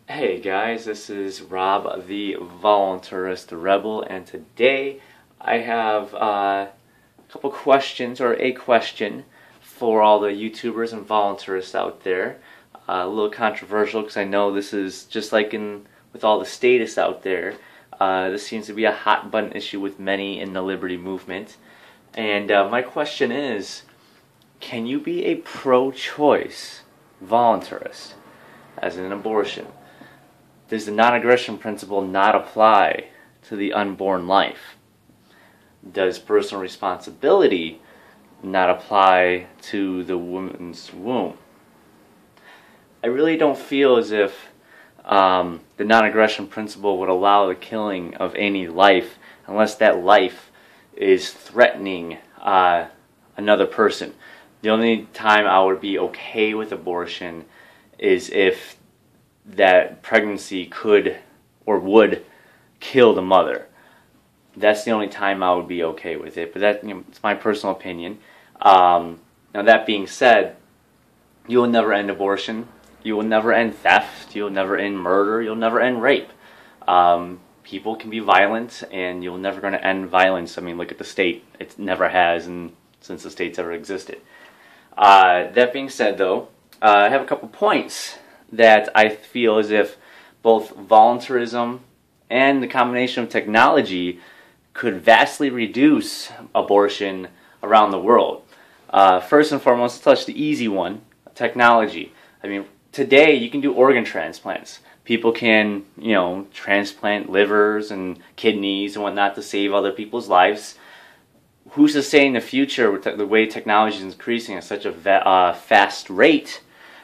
Hey guys, this is Rob, the Voluntarist Rebel, and today I have a couple questions, or a question, for all the YouTubers and voluntarists out there. A little controversial because I know this is just like with all the statists out there. This seems to be a hot button issue with many in the liberty movement. And my question is, can you be a pro-choice voluntarist, as in an abortion? Does the non-aggression principle not apply to the unborn life? Does personal responsibility not apply to the woman's womb? I really don't feel as if the non-aggression principle would allow the killing of any life unless that life is threatening another person. The only time I would be okay with abortion is if that pregnancy could or would kill the mother. That's the only time I would be okay with it, but it's my personal opinion. Now that being said, you will never end abortion, you will never end theft, you will never end murder, you'll never end rape. People can be violent, and you're never going to end violence. I mean, look at the state. It never has, and since the state's ever existed. That being said, though, I have a couple points that I feel as if both voluntarism and the combination of technology could vastly reduce abortion around the world. First and foremost, let's touch the easy one, technology. I mean, today you can do organ transplants. People can, transplant livers and kidneys and whatnot to save other people's lives. Who's to say in the future, with the way technology is increasing at such a fast rate,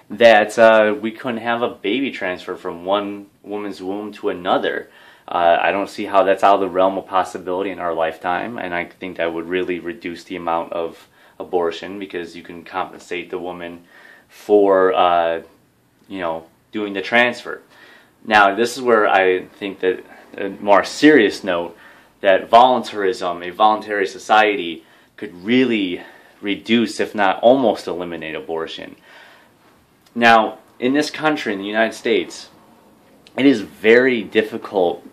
that we couldn't have a baby transfer from one woman's womb to another? I don't see how that's out of the realm of possibility in our lifetime, and I think that would really reduce the amount of abortion, because you can compensate the woman for, doing the transfer. Now, this is where I think that, a more serious note, that voluntarism, a voluntary society, could really reduce, if not almost eliminate, abortion. Now, in this country, in the United States, it is very difficult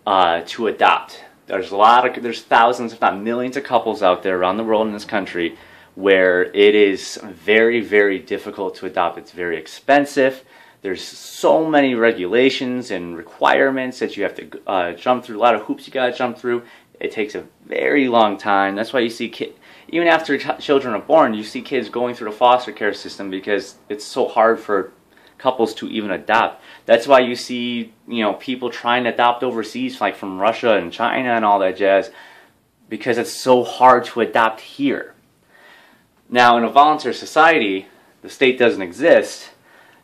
to adopt. There's thousands, if not millions, of couples out there around the world in this country where it is very, very difficult to adopt. It's very expensive. There's so many regulations and requirements that you have to jump through. A lot of hoops you got to jump through. It takes a very long time. That's why you see even after children are born, you see kids going through the foster care system because it's so hard for couples to even adopt. That's why you see, people trying to adopt overseas, like from Russia and China and all that jazz, because it's so hard to adopt here. Now, in a voluntary society, the state doesn't exist.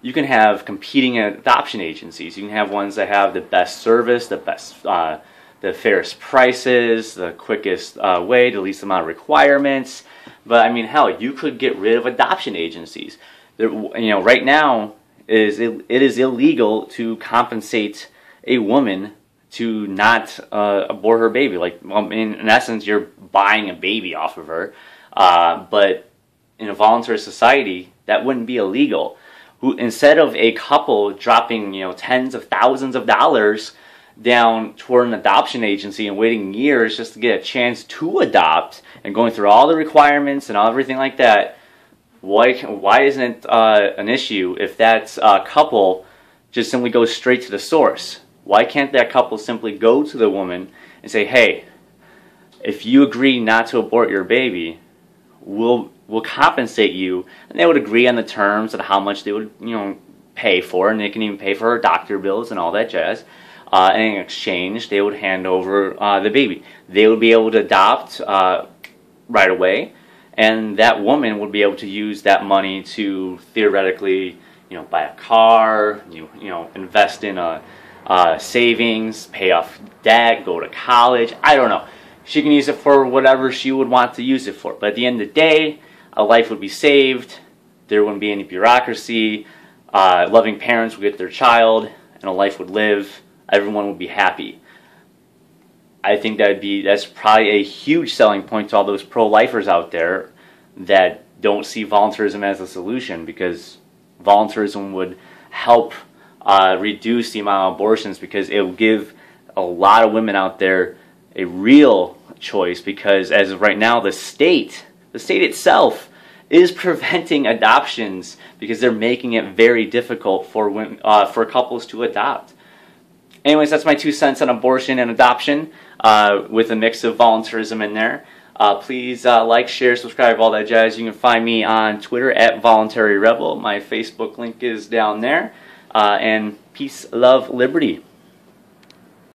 You can have competing adoption agencies. You can have ones that have the best service, the fairest prices, the quickest way, the least amount of requirements. But I mean, hell, you could get rid of adoption agencies. Right now it is illegal to compensate a woman to not abort her baby. In essence, you're buying a baby off of her. But in a voluntary society, that wouldn't be illegal. Instead of a couple dropping, tens of thousands of dollars down toward an adoption agency and waiting years just to get a chance to adopt and going through all the requirements and everything like that, why isn't it an issue if that couple just simply goes straight to the source? Why can't that couple simply go to the woman and say, hey, if you agree not to abort your baby, we'll compensate you, and they would agree on the terms of how much they would, pay for, and they can even pay for her doctor bills and all that jazz. And in exchange, they would hand over the baby. They would be able to adopt right away, and that woman would be able to use that money to theoretically, buy a car, invest in savings, pay off debt, go to college. I don't know. She can use it for whatever she would want to use it for. But at the end of the day, a life would be saved. There wouldn't be any bureaucracy. Loving parents would get their child, and a life would live. Everyone would be happy. I think that's probably a huge selling point to all those pro-lifers out there that don't see voluntarism as a solution, because voluntarism would help reduce the amount of abortions, because it will give a lot of women out there a real choice, because as of right now, the state itself is preventing adoptions because they're making it very difficult for women, for couples to adopt. Anyways, that's my 2 cents on abortion and adoption, with a mix of voluntarism in there. Please like, share, subscribe, all that jazz. You can find me on Twitter at @VoluntaryRebel. My Facebook link is down there. And peace, love, liberty.